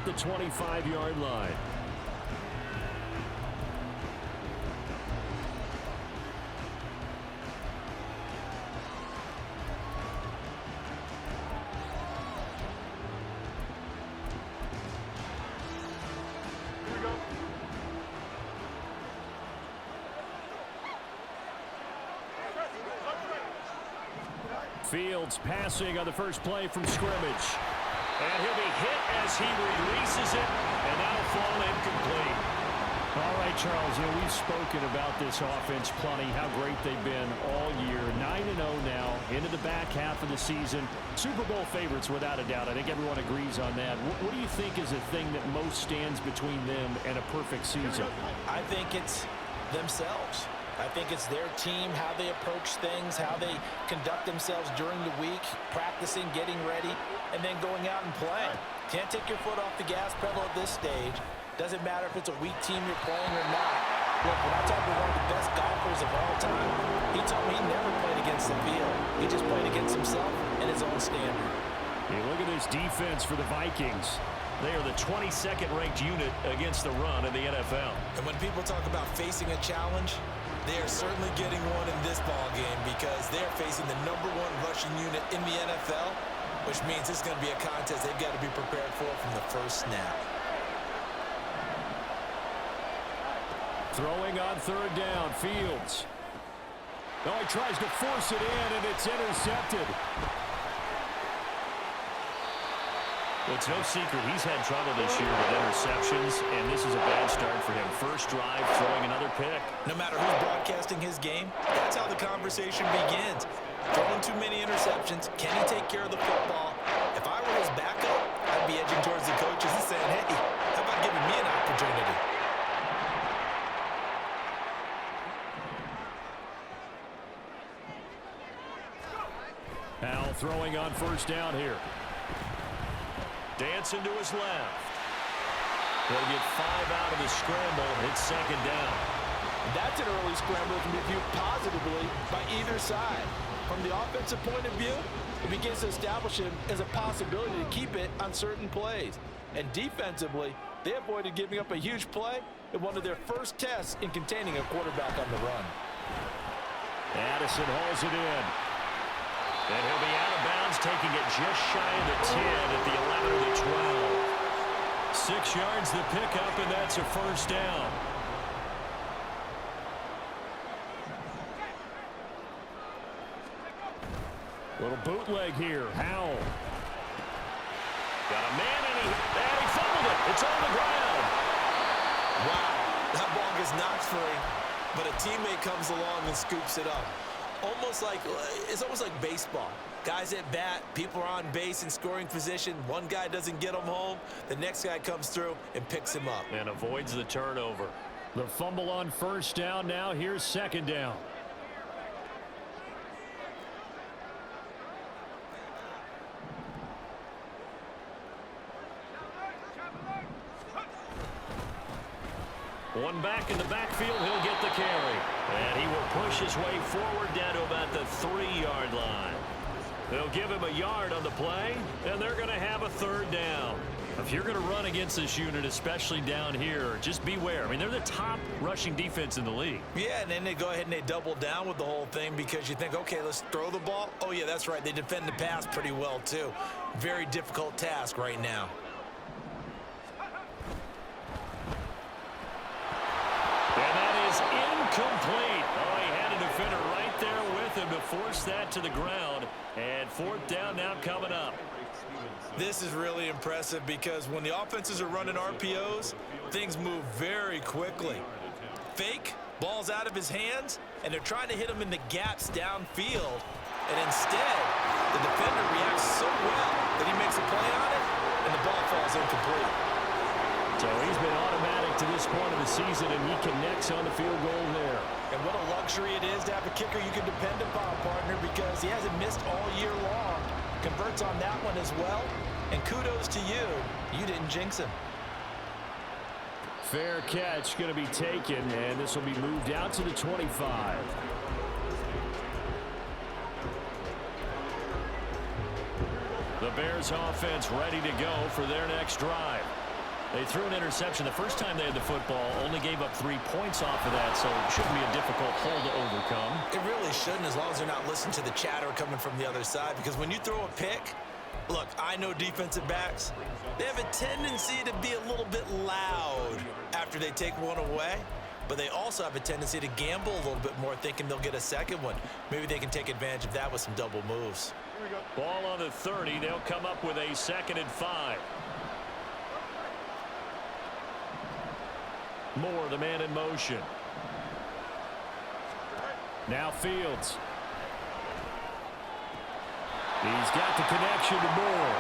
at the 25-yard line. Fields passing on the first play from scrimmage. And he'll be hit as he releases it, and that'll fall incomplete. All right, Charles, we've spoken about this offense plenty, how great they've been all year. 9-0 now, into the back half of the season. Super Bowl favorites, without a doubt. I think everyone agrees on that. What do you think is the thing that most stands between them and a perfect season? I think it's themselves. I think it's their team, how they approach things, how they conduct themselves during the week, practicing, getting ready, and then going out and playing. Can't take your foot off the gas pedal at this stage. Doesn't matter if it's a weak team you're playing or not. Look, when I talk to one of the best golfers of all time, he told me he never played against the field. He just played against himself and his own standard. Hey, look at this defense for the Vikings. They are the 22nd ranked unit against the run in the NFL. And when people talk about facing a challenge, they are certainly getting one in this ball game because they're facing the #1 rushing unit in the NFL, which means it's going to be a contest they've got to be prepared for from the first snap. Throwing on third down, Fields. Oh, he tries to force it in, and it's intercepted. Well, it's no secret he's had trouble this year with interceptions, and this is a bad start for him. First drive, throwing another pick. No matter who's broadcasting his game, that's how the conversation begins. Throwing too many interceptions, can he take care of the football? If I were his backup, I'd be edging towards the coaches and saying, hey, how about giving me an opportunity? Al throwing on first down here. Dancing to his left. They'll get 5 out of the scramble. It's second down. That's an early scramble that can be viewed positively by either side. From the offensive point of view, it begins to establish him as a possibility to keep it on certain plays. And defensively, they avoided giving up a huge play in one of their first tests in containing a quarterback on the run. Addison hauls it in. And he'll be out of bounds, taking it just shy of the 10 at the 11 or the 12. 6 yards the pickup, and that's a first down. Little bootleg here. Howell. Got a man, and he fumbled it. It's on the ground. Wow, that ball gets knocked free, but a teammate comes along and scoops it up. It's almost like baseball. Guys at bat, people are on base in scoring position. One guy doesn't get him home. The next guy comes through and picks him up. And avoids the turnover. The fumble on first down now. Here's second down. One back in the backfield, he'll get the carry. And he will push his way forward down to about the 3-yard line. They'll give him a yard on the play, and they're going to have a third down. If you're going to run against this unit, especially down here, just beware. I mean, they're the top rushing defense in the league. Yeah, and then they go ahead and they double down with the whole thing because you think, okay, let's throw the ball. Oh, yeah, that's right. They defend the pass pretty well, too. Very difficult task right now. And that is incomplete. Oh, he had a defender right there with him to force that to the ground. And fourth down now coming up. This is really impressive because when the offenses are running RPOs, things move very quickly. Fake, ball's out of his hands, and they're trying to hit him in the gaps downfield. And instead, the defender reacts so well that he makes a play on it, and the ball falls incomplete. So he's been automatic to this point of the season, and he connects on the field goal there. And what a luxury it is to have a kicker you can depend upon, partner, because he hasn't missed all year long. Converts on that one as well. And kudos to you. You didn't jinx him. Fair catch going to be taken, and this will be moved out to the 25. The Bears offense ready to go for their next drive. They threw an interception the first time they had the football, only gave up 3 points off of that, so it shouldn't be a difficult hole to overcome. It really shouldn't, as long as they're not listening to the chatter coming from the other side, because when you throw a pick, look, I know defensive backs, they have a tendency to be a little bit loud after they take one away, but they also have a tendency to gamble a little bit more, thinking they'll get a second one. Maybe they can take advantage of that with some double moves. Ball on the 30. They'll come up with a 2nd and 5. Moore, the man in motion. Now Fields. He's got the connection to Moore.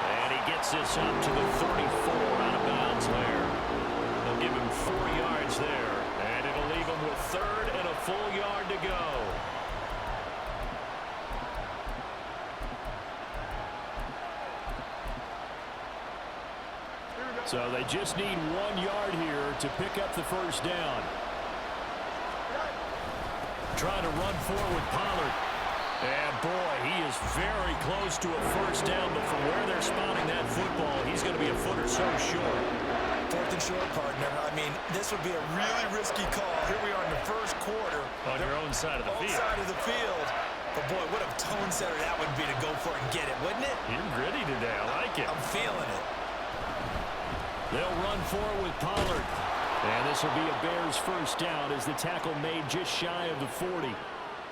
And he gets this up to the 34 out of bounds there. They'll give him 4 yards there. And it'll leave him with 3rd and a full yard to go. So they just need 1 yard here to pick up the first down. Trying to run forward with Pollard. And boy, he is very close to a first down, but from where they're spotting that football, he's going to be a foot or so short. 4th and short, partner. I mean, this would be a really risky call. Here we are in the first quarter. On your own side of the field. Side of the field. But boy, what a tone setter that would be to go for it and get it, wouldn't it? You're gritty today. I like it. I'm feeling it. They'll run forward with Pollard. And this will be a Bears first down as the tackle made just shy of the 40.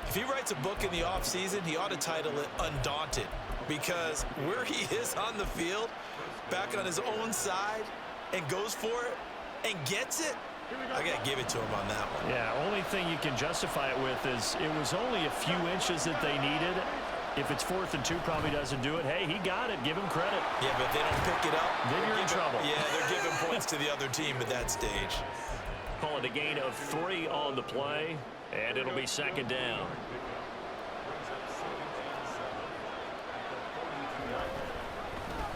If he writes a book in the offseason, he ought to title it Undaunted. Because where he is on the field, back on his own side, and goes for it, and gets it, I got to give it to him on that one. Yeah, only thing you can justify it with is it was only a few inches that they needed. If it's 4th and 2, probably doesn't do it. Hey, he got it. Give him credit. Yeah, but if they don't pick it up, then you're in trouble. Yeah, they're giving points to the other team at that stage. Call it a gain of 3 on the play, and it'll be 2nd down.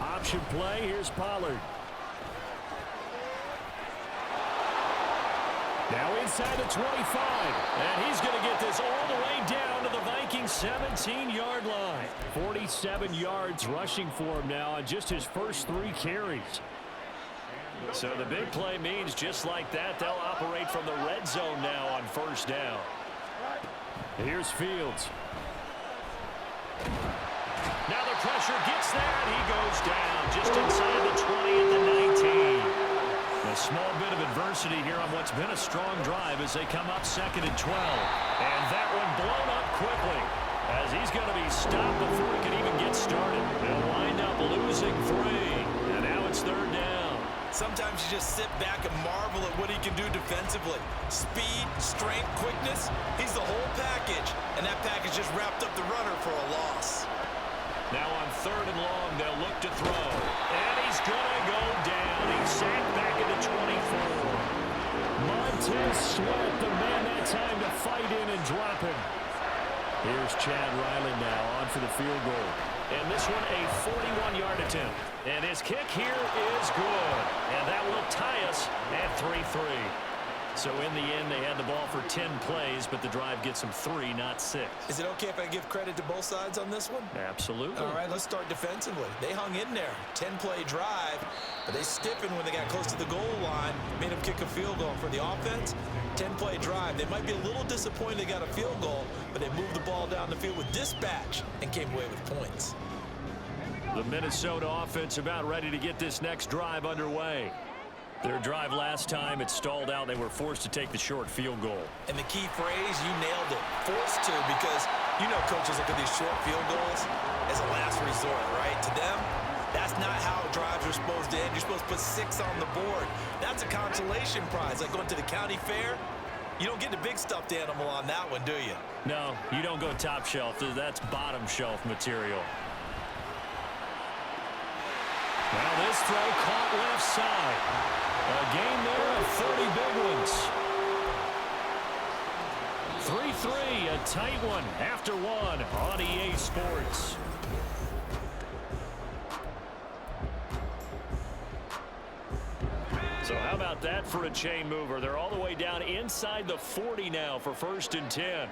Option play. Here's Pollard. Now inside the 25, and he's going to get this all the way down to the Vikings 17-yard line. 47 yards rushing for him now on just his first 3 carries. So the big play means just like that, they'll operate from the red zone now on first down. Here's Fields. Now the pressure gets there, and he goes down just inside the 20 at the 19. A small bit of adversity here on what's been a strong drive as they come up 2nd and 12. And that one blown up quickly as he's going to be stopped before he can even get started. They'll wind up losing 3. And now it's 3rd down. Sometimes you just sit back and marvel at what he can do defensively. Speed, strength, quickness. He's the whole package. And that package just wrapped up the runner for a loss. Now on 3rd and long, they'll look to throw. And he's going to go down. He's sacked back at the 24. Montez Sweat, the man that time to fight in and drop him. Here's Chad Ryland now on for the field goal. And this one a 41-yard attempt. And his kick here is good. And that will tie us at 3-3. So in the end, they had the ball for 10 plays, but the drive gets them 3, not 6. Is it okay if I give credit to both sides on this one? Absolutely. All right, let's start defensively. They hung in there. 10-play drive, but they stiffened when they got close to the goal line, made them kick a field goal. For the offense, 10-play drive. They might be a little disappointed they got a field goal, but they moved the ball down the field with dispatch and came away with points. The Minnesota offense about ready to get this next drive underway. Their drive last time, it stalled out. They were forced to take the short field goal. And the key phrase, you nailed it. Forced to, because you know coaches look at these short field goals as a last resort, right? To them, that's not how drives are supposed to end. You're supposed to put 6 on the board. That's a consolation prize, like going to the county fair. You don't get the big stuffed animal on that one, do you? No, you don't go top shelf. That's bottom shelf material. Now this throw caught left side. A game there of 30 big ones. 3-3, a tight one after 1 on EA Sports. So how about that for a chain mover? They're all the way down inside the 40 now for 1st and 10.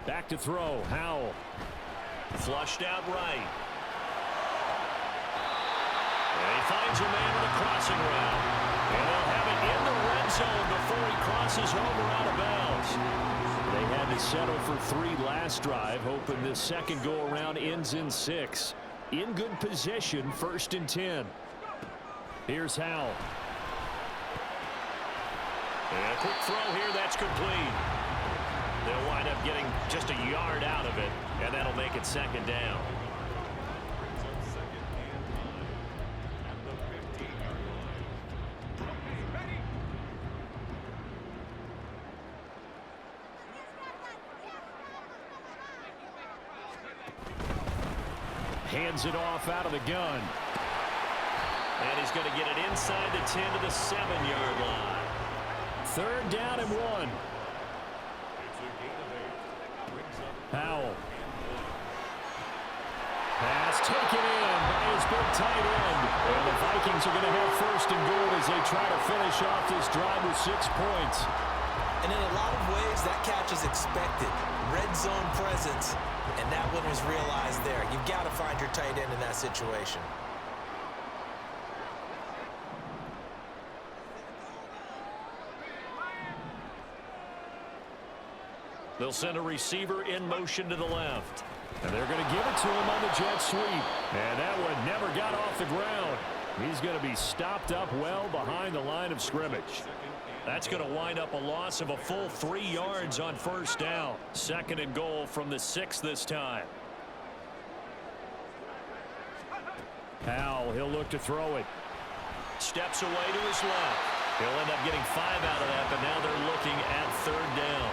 Back to throw. Howell. Flushed out right. And he finds a man with a crossing route. And they'll have it in the red zone before he crosses over out of bounds. They had to settle for 3 last drive, hoping this second go-around ends in 6. In good position, 1st and 10. Here's Howell. And a quick throw here, that's complete. They'll wind up getting just a yard out of it, and that'll make it 2nd down. Hands it off out of the gun. And he's going to get it inside the 10 to the 7-yard line. 3rd down and 1. Howell. Pass taken in by his big tight end. And the Vikings are going to have 1st and goal as they try to finish off this drive with 6 points. And in a lot of ways, that catch is expected. Red zone presence, and that one was realized there. You've got to find your tight end in that situation. They'll send a receiver in motion to the left. And they're going to give it to him on the jet sweep. And that one never got off the ground. He's going to be stopped up well behind the line of scrimmage. That's going to wind up a loss of a full 3 yards on 1st down. 2nd and goal from the 6 this time. Howell, he'll look to throw it. Steps away to his left. He'll end up getting 5 out of that, but now they're looking at 3rd down.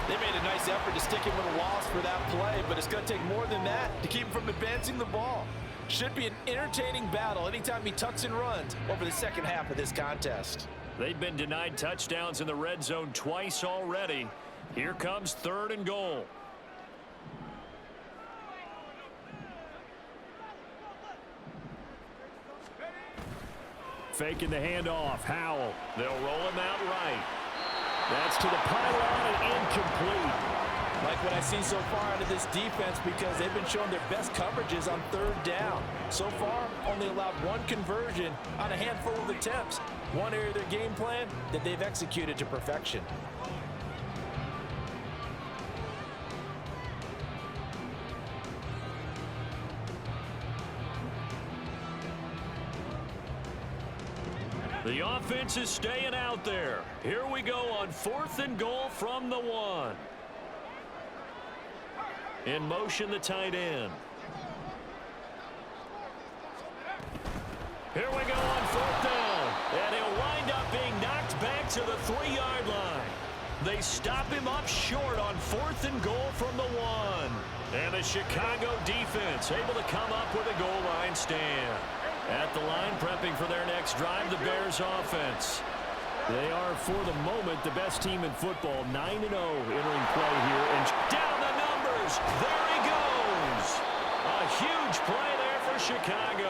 They made a nice effort to stick him with a loss for that play, but it's going to take more than that to keep him from advancing the ball. Should be an entertaining battle anytime he tucks and runs over the second half of this contest. They've been denied touchdowns in the red zone twice already. Here comes 3rd and goal. Faking the handoff. Howell. They'll roll him out right. That's to the pylon and incomplete. Like what I see so far out of this defense, because they've been showing their best coverages on 3rd down. So far, only allowed 1 conversion on a handful of attempts. One area of their game plan that they've executed to perfection. The offense is staying out there. Here we go on 4th and goal from the 1. In motion, the tight end. Here we go on 4th down. And he'll wind up being knocked back to the 3-yard line. They stop him up short on 4th and goal from the 1. And the Chicago defense able to come up with a goal line stand. At the line, prepping for their next drive, the Bears offense. They are, for the moment, the best team in football, 9-0 entering play here. And down the numbers. There he goes. A huge play there for Chicago.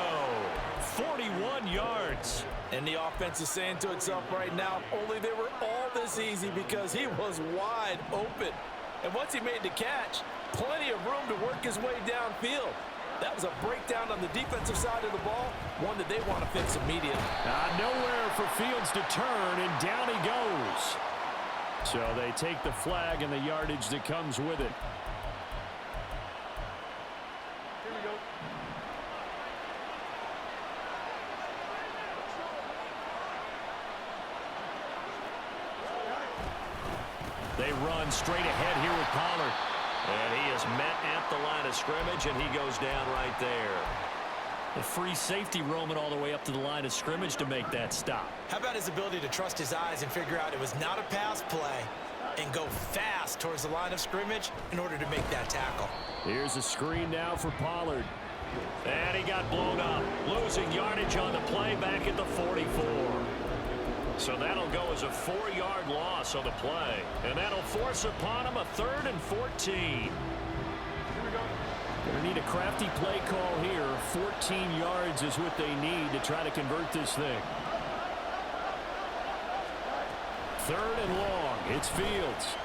41 yards. And the offense is saying to itself right now, only they were all this easy because he was wide open. And once he made the catch, plenty of room to work his way downfield. That was a breakdown on the defensive side of the ball, one that they want to fix immediately. Nowhere for Fields to turn, and down he goes. So they take the flag and the yardage that comes with it. Here we go. They run straight ahead here with Pollard. And he is met at the line of scrimmage, and he goes down right there. The free safety roaming all the way up to the line of scrimmage to make that stop. How about his ability to trust his eyes and figure out it was not a pass play and go fast towards the line of scrimmage in order to make that tackle? Here's a screen now for Pollard. And he got blown up, losing yardage on the play back at the 44. So that'll go as a 4-yard loss on the play. And that'll force upon him a 3rd and 14. Here we go. They need a crafty play call here. 14 yards is what they need to try to convert this thing. 3rd and long. It's Fields.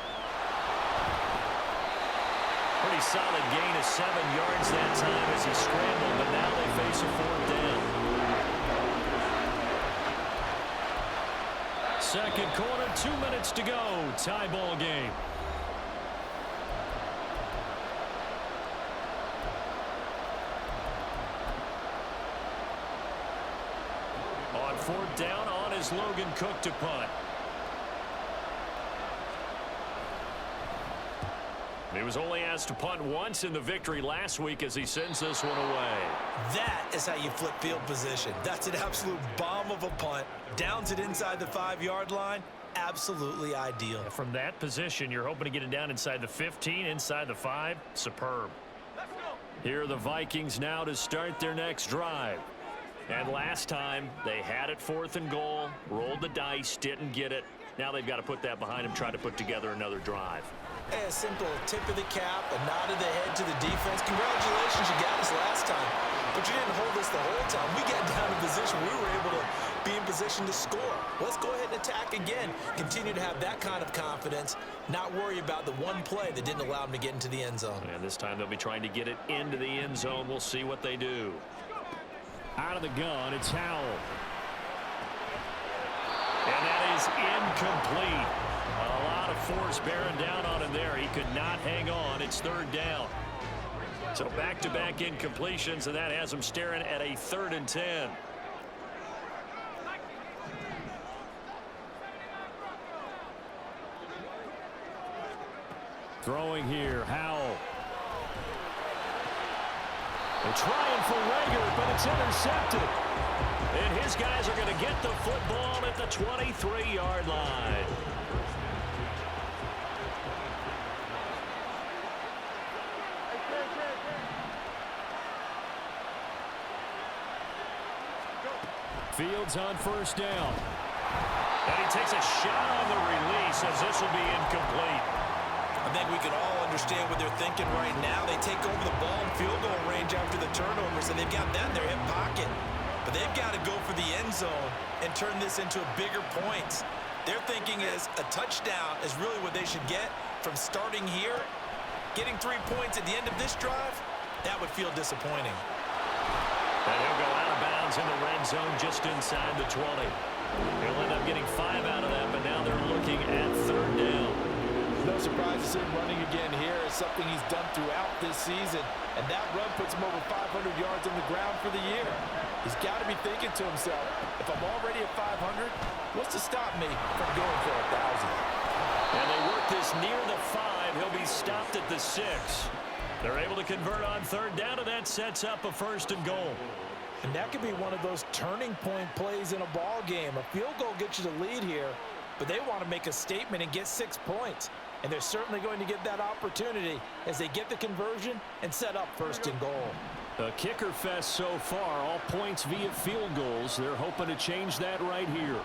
Pretty solid gain of 7 yards that time as he scrambled, but now they face a 4th down. Second quarter, 2 minutes to go. Tie ball game. On 4th down, on is Logan Cook to punt. He was only asked to punt once in the victory last week as he sends this one away. That is how you flip field position. That's an absolute bomb of a punt. Downs it inside the 5-yard line. Absolutely ideal. From that position, you're hoping to get it down inside the 15, inside the 5. Superb. Here are the Vikings now to start their next drive. And last time, they had it 4th and goal, rolled the dice, didn't get it. Now they've got to put that behind them, try to put together another drive. A simple tip of the cap, a nod of the head to the defense. Congratulations, you got us last time. But you didn't hold us the whole time. We got down in position. We were able to be in position to score. Let's go ahead and attack again. Continue to have that kind of confidence. Not worry about the one play that didn't allow them to get into the end zone. And this time they'll be trying to get it into the end zone. We'll see what they do. Out of the gun, it's Howell. And that is incomplete. A lot of force bearing down on him there. He could not hang on. It's 3rd down. So back-to-back incompletions, and that has him staring at a 3rd and 10. Throwing here, Howell. They're trying for Rager, but it's intercepted. And his guys are going to get the football at the 23-yard line. Fields on 1st down. And he takes a shot on the release as this will be incomplete. I think we can all understand what they're thinking right now. They take over the ball in field goal range after the turnover, so they've got that in their hip pocket. But they've got to go for the end zone and turn this into a bigger point. Their thinking is a touchdown is really what they should get from starting here. Getting 3 points at the end of this drive, that would feel disappointing. And he'll go out of bounds in the red zone just inside the 20. He'll end up getting 5 out of that, but now they're looking at 3rd down. No surprise to see him running again here. It's something he's done throughout this season. And that run puts him over 500 yards on the ground for the year. He's got to be thinking to himself, if I'm already at 500, what's to stop me from going for 1,000? And they work this near the 5. He'll be stopped at the 6. They're able to convert on 3rd down, and that sets up a 1st and goal. And that could be one of those turning point plays in a ball game. A field goal gets you the lead here, but they want to make a statement and get 6 points. And they're certainly going to get that opportunity as they get the conversion and set up 1st and goal. A kicker fest so far, all points via field goals. They're hoping to change that right here.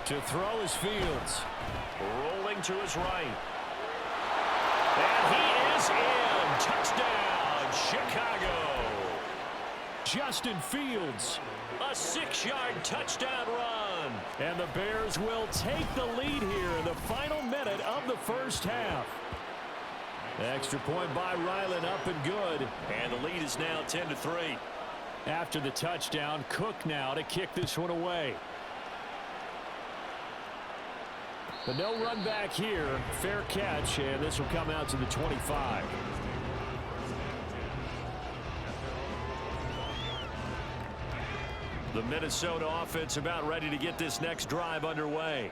To throw is Fields. Rolling to his right. And he is in. Touchdown, Chicago. Justin Fields, a 6-yard touchdown run. And the Bears will take the lead here in the final minute of the 1st half. Extra point by Ryland, up and good. And the lead is now 10-3. After the touchdown, Cook now to kick this one away. But no run back here. Fair catch, and this will come out to the 25. The Minnesota offense about ready to get this next drive underway.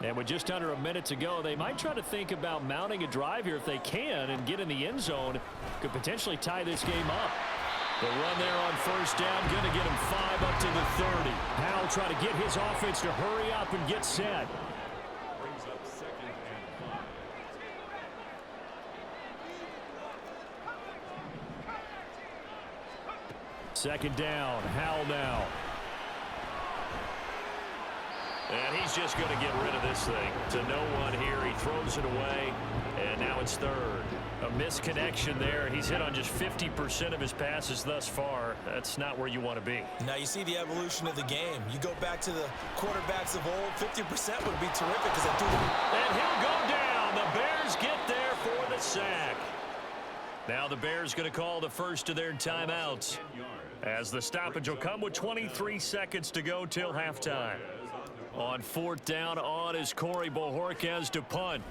And with just under a minute to go, they might try to think about mounting a drive here if they can and get in the end zone. Could potentially tie this game up. The run there on 1st down, going to get him 5 up to the 30. Howell trying to get his offense to hurry up and get set. Second down, Howell now. And he's just going to get rid of this thing. To no one here. He throws it away, and now it's third. A misconnection there. He's hit on just 50% of his passes thus far. That's not where you want to be. Now you see the evolution of the game. You go back to the quarterbacks of old, 50% would be terrific because I do. And he'll go down. The Bears get there for the sack. Now the Bears going to call the first of their timeouts, as the stoppage will come with 23 seconds to go till halftime. On fourth down, on is Corey Bojorquez to punt.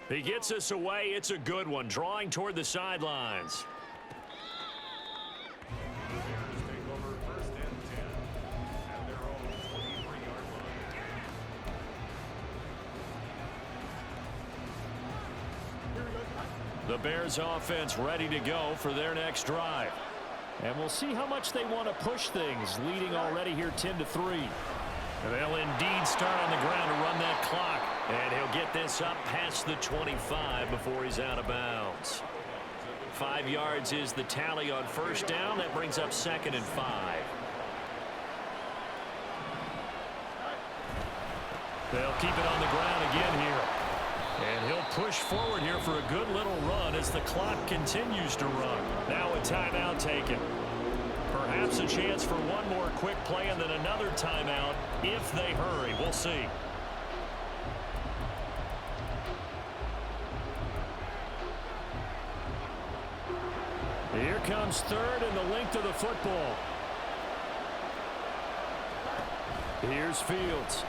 He gets us away. It's a good one, drawing toward the sidelines. The Bears offense ready to go for their next drive. And we'll see how much they want to push things, leading already here 10-3. They'll indeed start on the ground to run that clock. And he'll get this up past the 25 before he's out of bounds. 5 yards is the tally on first down. That brings up 2nd and 5. They'll keep it on the ground again here. And he'll push forward here for a good little run as the clock continues to run. Now a timeout taken. Perhaps a chance for one more quick play and then another timeout if they hurry. We'll see. Here comes third and the length of the football. Here's Fields.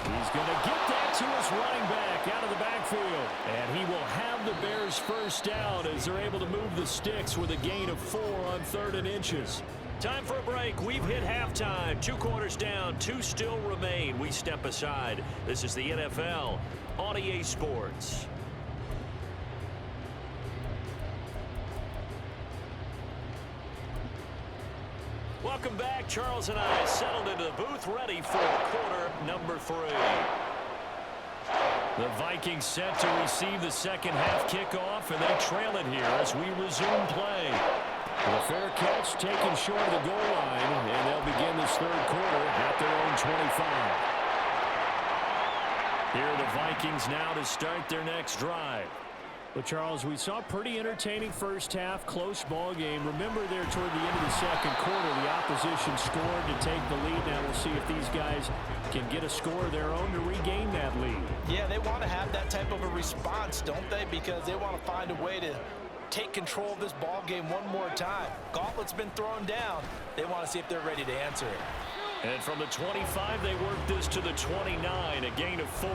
He's going to get that to his running back out of the backfield. And he will have the Bears first down as they're able to move the sticks with a gain of 4 on 3rd and inches. Time for a break. We've hit halftime. 2 quarters down. 2 still remain. We step aside. This is the NFL on EA Sports. Welcome back. Charles and I settled into the booth, ready for quarter number 3. The Vikings set to receive the second half kickoff, and they trail it here as we resume play. The fair catch taken short of the goal line, and they'll begin this third quarter at their own 25. Here are the Vikings now to start their next drive. Well, Charles, we saw a pretty entertaining first half, close ball game. Remember there toward the end of the second quarter, the opposition scored to take the lead. Now we'll see if these guys can get a score of their own to regain that lead. Yeah, they want to have that type of a response, don't they? Because they want to find a way to take control of this ball game one more time. Gauntlet's been thrown down. They want to see if they're ready to answer it. And from the 25, they work this to the 29, a gain of 4.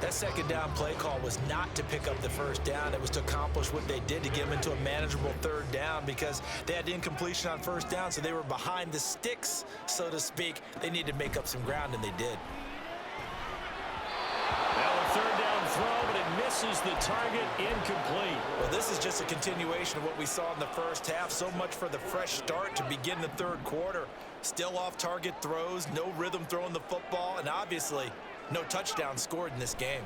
That second down play call was not to pick up the first down. It was to accomplish what they did to get them into a manageable third down because they had incompletion on first down, so they were behind the sticks, so to speak. They needed to make up some ground, and they did. Now a third down throw, but it misses the target, incomplete. Well, this is just a continuation of what we saw in the first half. So much for the fresh start to begin the third quarter. Still off-target throws, no rhythm throwing the football, and obviously no touchdown scored in this game.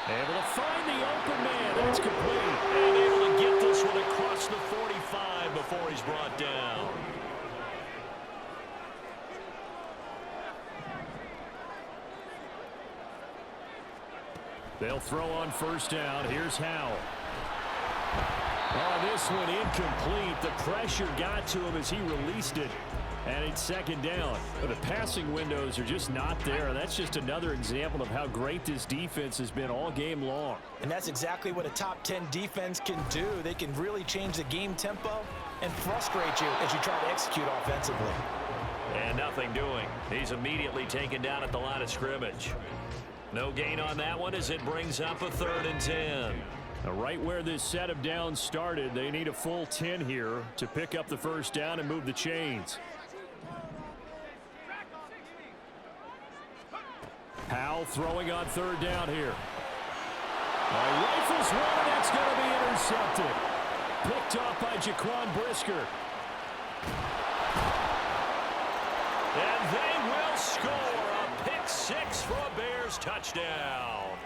Able to find the open man. That's complete. And able to get this one across the 45 before he's brought down. They'll throw on first down. Here's Howell. Oh, this one incomplete. The pressure got to him as he released it. And it's second down. But the passing windows are just not there. That's just another example of how great this defense has been all game long. And that's exactly what a top 10 defense can do. They can really change the game tempo and frustrate you as you try to execute offensively. And nothing doing. He's immediately taken down at the line of scrimmage. No gain on that one as it brings up a 3rd and 10. Now, right where this set of downs started, they need a full 10 here to pick up the first down and move the chains. Howell throwing on third down here. Rifles one, that's going to be intercepted. Picked off by Jaquan Brisker. And they will score a pick 6 for a Bears touchdown.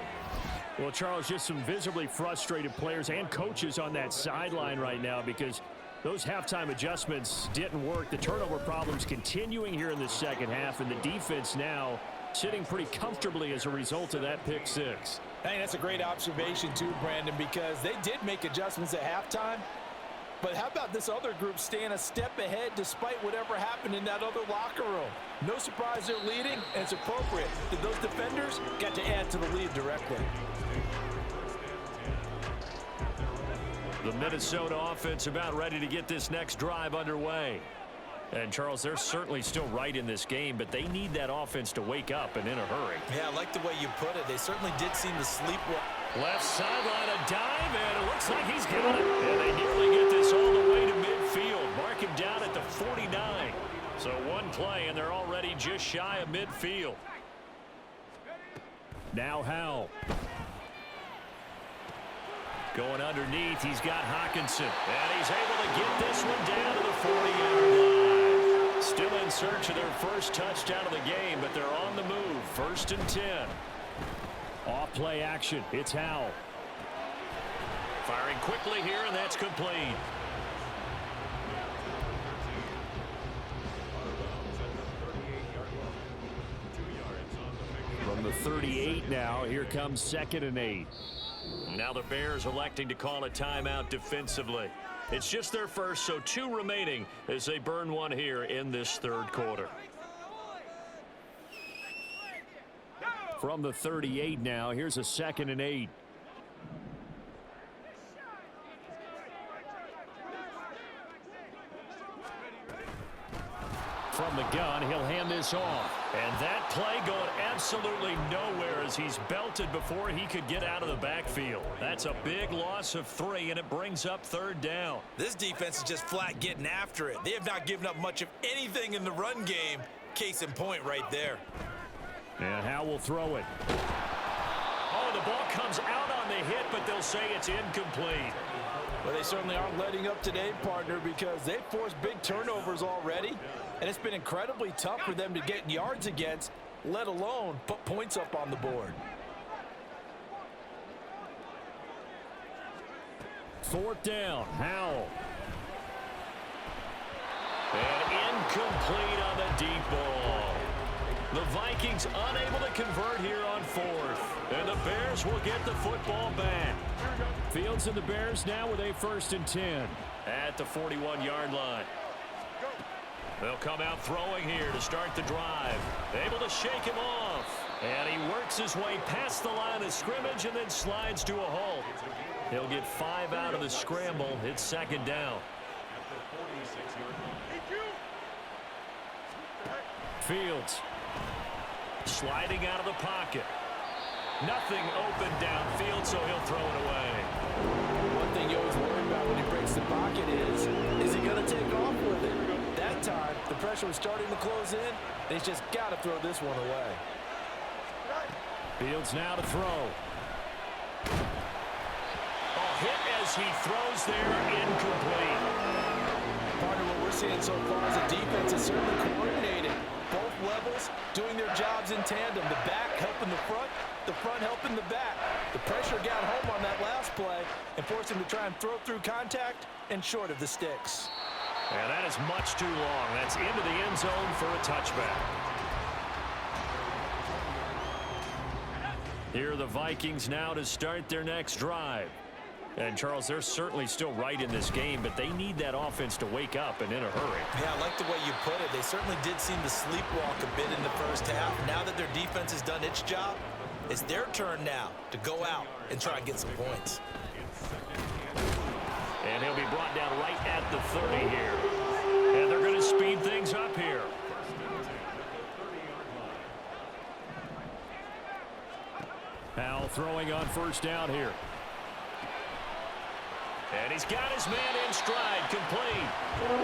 Well, Charles, just some visibly frustrated players and coaches on that sideline right now because Those halftime adjustments didn't work. The turnover problems continuing here in the second half, and the defense now sitting pretty comfortably as a result of that pick six. Hey, that's a great observation too, Brandon, because they did make adjustments at halftime. But how about this other group staying a step ahead despite whatever happened in that other locker room? No surprise they're leading, and it's appropriate that those defenders got to add to the lead directly. The Minnesota offense about ready to get this next drive underway. And, Charles, they're certainly still right in this game, but they need that offense to wake up and in a hurry. Yeah, I like the way you put it. They certainly did seem to sleepwalk. Left sideline, a dive, and it looks like he's got it. And they nearly get this all the way to midfield. Mark him down at the 49. So one play, and they're already just shy of midfield. Now Howell. Going underneath, he's got Hawkinson. And he's able to get this one down to the 40-yard line. Still in search of their first touchdown of the game, but they're on the move. 1st and 10. Off play action. It's Howell. Firing quickly here, and that's complete. From the 38 now, here comes 2nd and 8. Now the Bears electing to call a timeout defensively. It's just their first, so 2 remaining as they burn one here in this 3rd quarter. From the 38 now, here's a 2nd and 8. From the gun, he'll hand this off. And that play going absolutely nowhere as he's belted before he could get out of the backfield. That's a big loss of 3, and it brings up 3rd down. This defense is just flat getting after it. They have not given up much of anything in the run game. Case in point right there. And Howell will throw it. Oh, the ball comes out on the hit, but they'll say it's incomplete. Well, they certainly aren't letting up today, partner, because they've forced big turnovers already. And it's been incredibly tough for them to get yards against, let alone put points up on the board. 4th down, Howell. And incomplete on the deep ball. The Vikings unable to convert here on 4th. And the Bears will get the football back. Fields and the Bears now with a 1st and 10 at the 41-yard line. They'll come out throwing here to start the drive. Able to shake him off. And he works his way past the line of scrimmage and then slides to a halt. He'll get 5 out of the scramble. It's 2nd down. Fields sliding out of the pocket. Nothing open downfield, so he'll throw it away. One thing you always worry about when he breaks the pocket is he going to take off with it? That time, the pressure was starting to close in, and he's just got to throw this one away. Fields now to throw. A hit as he throws there, incomplete. Partner, what we're seeing so far is the defense is certainly coordinated. Both levels doing their jobs in tandem. The back helping the front helping the back. The pressure got home on that last play and forced him to try and throw through contact and short of the sticks. And that is much too long. That's into the end zone for a touchback. Here are the Vikings now to start their next drive. And, Charles, they're certainly still right in this game, but they need that offense to wake up and in a hurry. Yeah, I like the way you put it. They certainly did seem to sleepwalk a bit in the first half. Now that their defense has done its job, it's their turn now to go out and try and get some points. And he'll be brought down right at the 30 here. And they're going to speed things up here. Howell throwing on 1st down here. And he's got his man in stride, complete.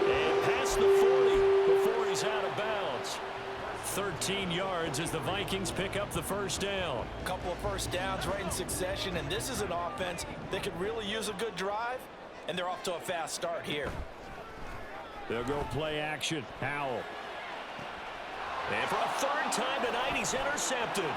And past the 40 before he's out of bounds. 13 yards as the Vikings pick up the 1st down. A couple of first downs right in succession, and this is an offense that could really use a good drive, and they're off to a fast start here. They'll go play action. Howell. And for a 3rd time tonight, he's intercepted.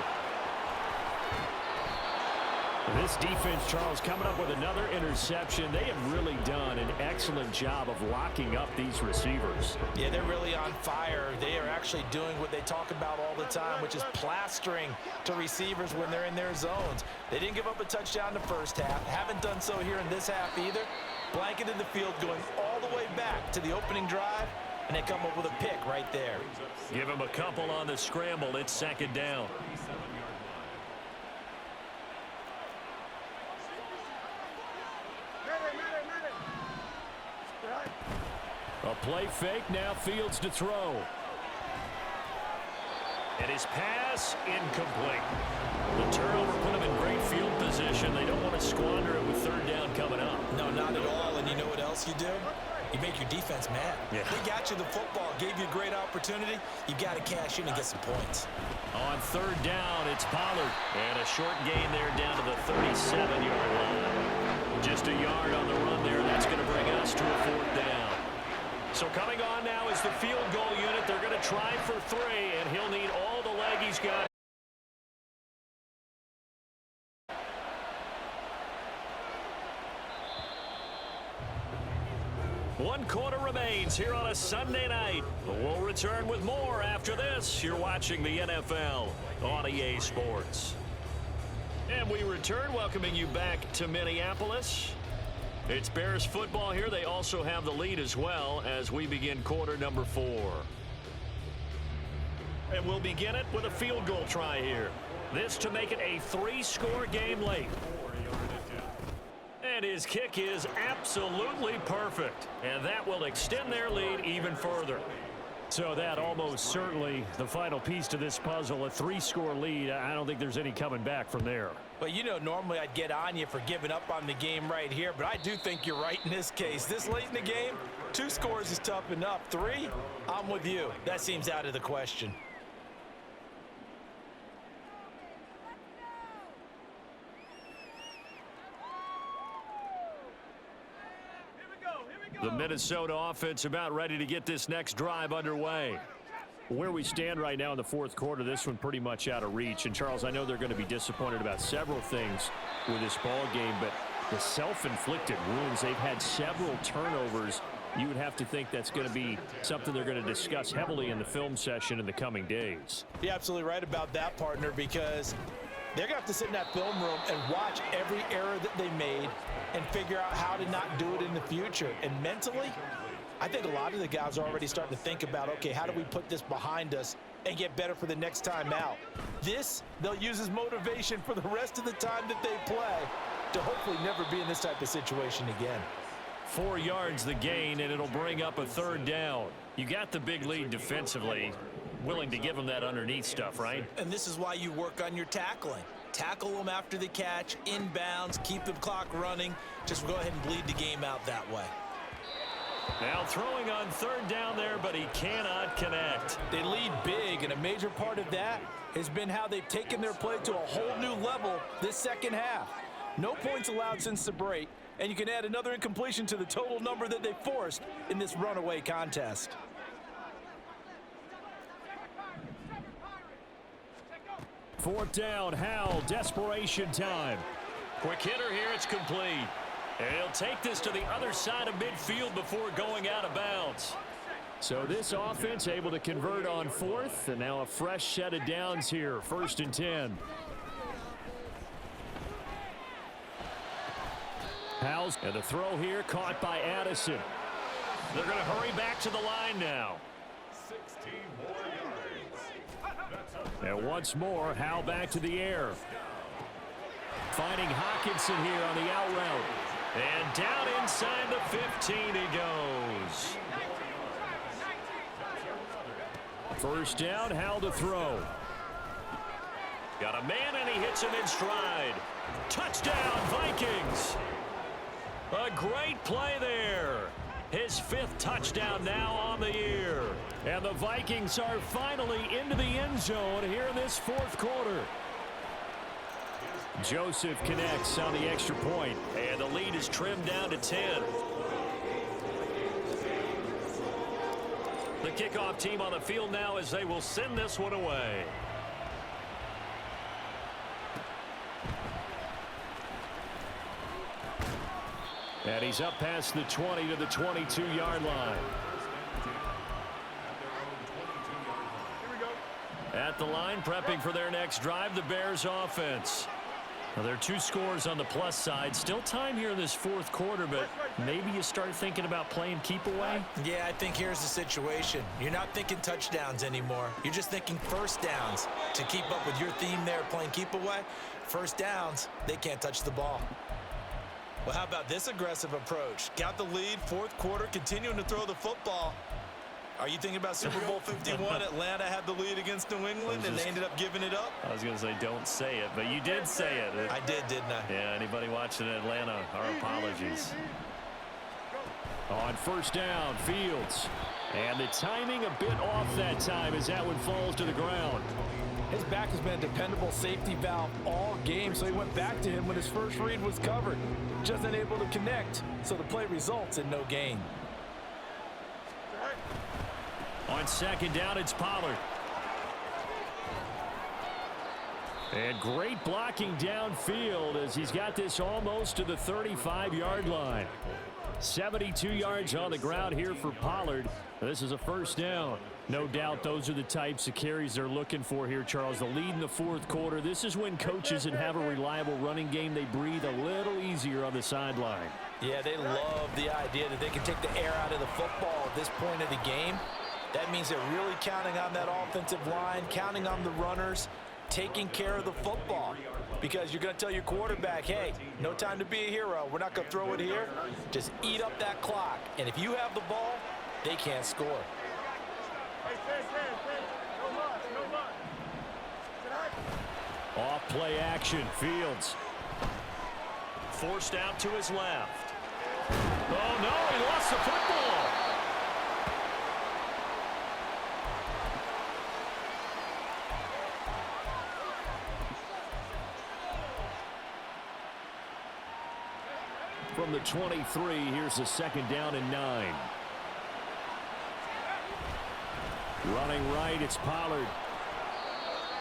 This defense, Charles, coming up with another interception. They have really done an excellent job of locking up these receivers. Yeah, they're really on fire. They are actually doing what they talk about all the time, which is plastering to receivers when they're in their zones. They didn't give up a touchdown in the first half. Haven't done so here in this half either. Blanketed the field going all the way back to the opening drive, and they come up with a pick right there. Give him a couple on the scramble. It's second down. A play fake, now Fields to throw. And his pass incomplete. The turnover put him in great field position. They don't want to squander it with third down coming up. No, not at all. And you know what else you do? You make your defense mad. Yeah. They got you the football, gave you a great opportunity. You've got to cash in and get some points. On third down, it's Pollard. And a short gain there down to the 37-yard line. Just a yard on the run there. That's going to bring us to a fourth down. So coming on now is the field goal unit. They're going to try for three, and he'll need all the leg he's got. One quarter remains here on a Sunday night. We'll return with more after this. You're watching the NFL on EA Sports. And we return, welcoming you back to Minneapolis. It's Bears football here. They also have the lead as well as we begin quarter number 4. And we'll begin it with a field goal try here. This to make it a 3-score game late. And his kick is absolutely perfect. And that will extend their lead even further. So that almost certainly the final piece to this puzzle, a 3-score lead. I don't think there's any coming back from there. Well, you know, normally I'd get on you for giving up on the game right here, but I do think you're right in this case. This late in the game, 2 scores is tough enough. 3, I'm with you. That seems out of the question. The Minnesota offense about ready to get this next drive underway. Where we stand right now in the fourth quarter, this one pretty much out of reach. And, Charles, I know they're going to be disappointed about several things with this ball game, but the self-inflicted wounds, they've had several turnovers. You would have to think that's going to be something they're going to discuss heavily in the film session in the coming days. You're absolutely right about that, partner, because they're going to have to sit in that film room and watch every error that they made and figure out how to not do it in the future. And mentally, I think a lot of the guys are already starting to think about, okay, how do we put this behind us and get better for the next time out? This, they'll use as motivation for the rest of the time that they play to hopefully never be in this type of situation again. 4 yards the gain, and it'll bring up a third down. You got the big lead defensively. Willing to give them that underneath stuff, right? And this is why you work on your tackling. Tackle them after the catch, inbounds, keep the clock running. Just go ahead and bleed the game out that way. Now throwing on third down there, but he cannot connect. They lead big, and a major part of that has been how they've taken their play to a whole new level this second half. No points allowed since the break, and you can add another incompletion to the total number that they forced in this runaway contest. Fourth down, Howell, desperation time. Quick hitter here, it's complete. And he'll take this to the other side of midfield before going out of bounds. So this offense able to convert on fourth, and now a fresh set of downs here, 1st and 10. Howell's, and the throw here caught by Addison. They're going to hurry back to the line now. 16 more yards. And once more, Howell back to the air. Finding Hawkinson here on the out route. And down inside the 15 he goes. First down, Howell to throw. Got a man, and he hits him in stride. Touchdown, Vikings. A great play there. His 5th touchdown now on the year. And the Vikings are finally into the end zone here in this fourth quarter. Joseph connects on the extra point, and the lead is trimmed down to 10. The kickoff team on the field now as they will send this one away. And he's up past the 20 to the 22-yard line. At the line, prepping for their next drive, the Bears offense. Now, there are 2 scores on the plus side. Still time here in this fourth quarter, but maybe you start thinking about playing keep away? Yeah, I think here's the situation. You're not thinking touchdowns anymore. You're just thinking first downs. To keep up with your theme there, playing keep away, first downs, they can't touch the ball. Well, how about this aggressive approach? Got the lead, fourth quarter, continuing to throw the football. Are you thinking about Super Bowl 51? Atlanta had the lead against New England, and they ended up giving it up? I was going to say don't say it, but you did say it. I did, didn't I? Yeah, anybody watching Atlanta, our apologies. On first down, Fields. And the timing a bit off that time as that one falls to the ground. His back has been a dependable safety valve all game, so he went back to him when his first read was covered. Just unable to connect, so the play results in no gain. On second down, it's Pollard. And great blocking downfield as he's got this almost to the 35-yard line. 72 yards on the ground here for Pollard. This is a first down. No doubt those are the types of carries they're looking for here, Charles. The lead in the fourth quarter. This is when coaches that have a reliable running game, they breathe a little easier on the sideline. Yeah, they love the idea that they can take the air out of the football at this point of the game. That means they're really counting on that offensive line, counting on the runners, taking care of the football. Because you're going to tell your quarterback, hey, no time to be a hero. We're not going to throw it here. Just eat up that clock. And if you have the ball, they can't score. Off play action, Fields. Forced out to his left. Oh, no, he lost the football. From the 23, here's the second down and 9. Running right, it's Pollard.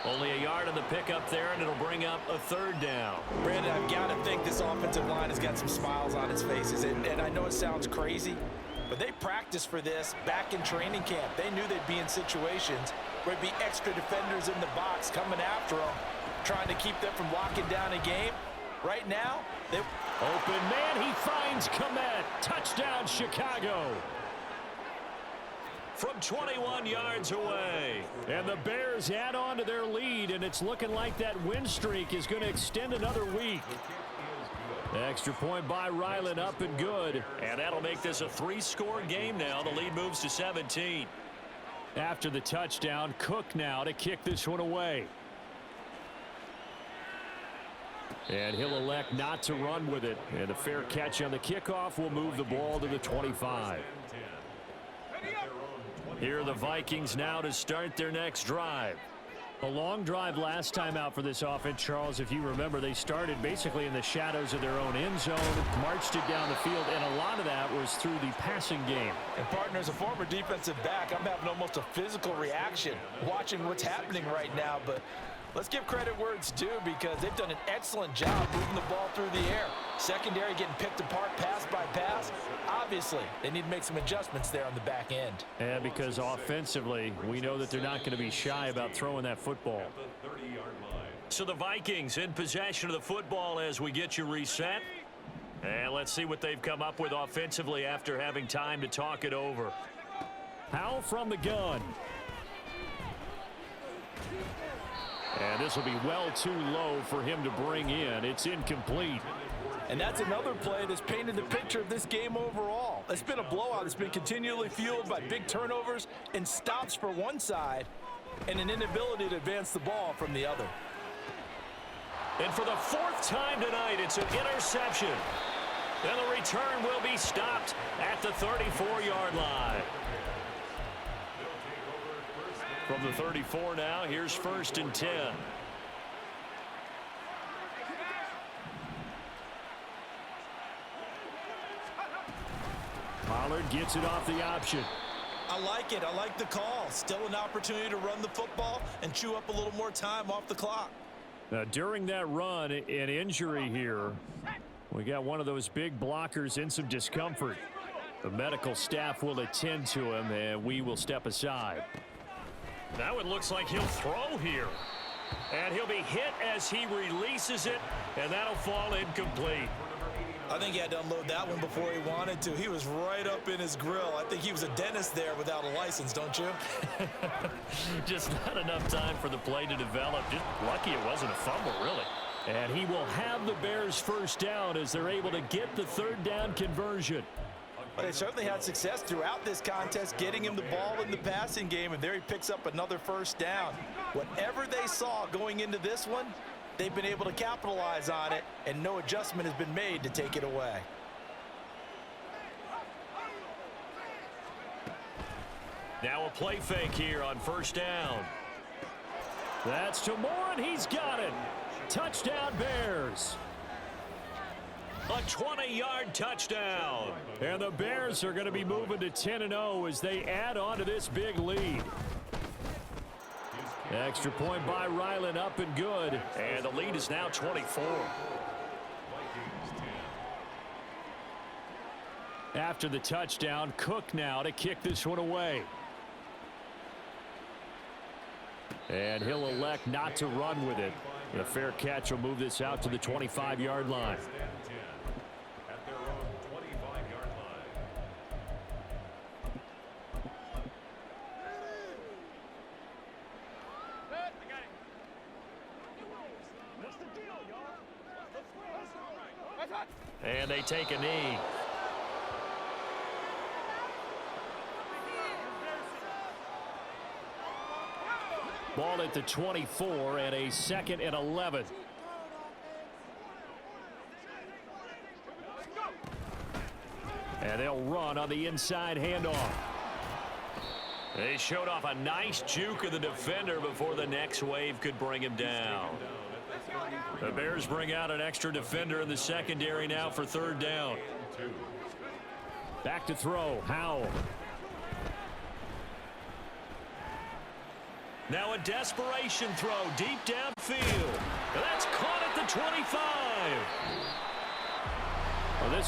Only a yard on the pickup there, and it'll bring up a third down. Brandon, I've got to think this offensive line has got some smiles on its faces. And I know it sounds crazy, but they practiced for this back in training camp. They knew they'd be in situations where there'd be extra defenders in the box coming after them, trying to keep them from locking down a game. Right now, they... Open man, he finds Komet. Touchdown, Chicago. From 21 yards away. And the Bears add on to their lead, and it's looking like that win streak is going to extend another week. Extra point by Ryland, up and good. And that'll make this a 3-score game now. The lead moves to 17. After the touchdown, Cook now to kick this one away. And he'll elect not to run with it. And a fair catch on the kickoff will move the ball to the 25. Here are the Vikings now to start their next drive. A long drive last time out for this offense, Charles. If you remember, they started basically in the shadows of their own end zone, marched it down the field, and a lot of that was through the passing game. And partner, as a former defensive back, I'm having almost a physical reaction watching what's happening right now. But let's give credit where it's due, because they've done an excellent job moving the ball through the air. Secondary getting picked apart pass by pass. Obviously, they need to make some adjustments there on the back end. Yeah, because offensively, we know that they're not going to be shy about throwing that football. So the Vikings in possession of the football as we get you reset. And let's see what they've come up with offensively after having time to talk it over. Howell from the gun. And this will be well too low for him to bring in. It's incomplete. And that's another play that's painted the picture of this game overall. It's been a blowout. It's been continually fueled by big turnovers and stops for one side and an inability to advance the ball from the other. And for the 4th time tonight, it's an interception. And the return will be stopped at the 34-yard line. From the 34 now, here's 1st and 10. Pollard gets it off the option. I like it. I like the call. Still an opportunity to run the football and chew up a little more time off the clock. Now, during that run, an injury here We got one of those big blockers in some discomfort. The medical staff will attend to him, and we will step aside. Now it looks like he'll throw here. And he'll be hit as he releases it, and that'll fall incomplete. I think he had to unload that one before he wanted to. He was right up in his grill. I think he was a dentist there without a license, don't you? Just not enough time for the play to develop. Just lucky it wasn't a fumble, really. And he will have the Bears first down as they're able to get the third down conversion. But they certainly had success throughout this contest, getting him the ball in the passing game, and there he picks up another first down. Whatever they saw going into this one, they've been able to capitalize on it, and no adjustment has been made to take it away. Now a play fake here on first down. That's to Moore, and he's got it. Touchdown, Bears. A 20-yard touchdown. And the Bears are going to be moving to 10-0 as they add on to this big lead. Extra point by Ryland, up and good. And the lead is now 24. After the touchdown, Cook now to kick this one away. And he'll elect not to run with it. And a fair catch will move this out to the 25-yard line. At their own 25-yard line. And they take a knee. Ball at the 24 and a 2nd and 11. And they'll run on the inside handoff. They showed off a nice juke of the defender before the next wave could bring him down. The Bears bring out an extra defender in the secondary now for third down. Back to throw, Howell. Now a desperation throw deep downfield. That's caught at the 25.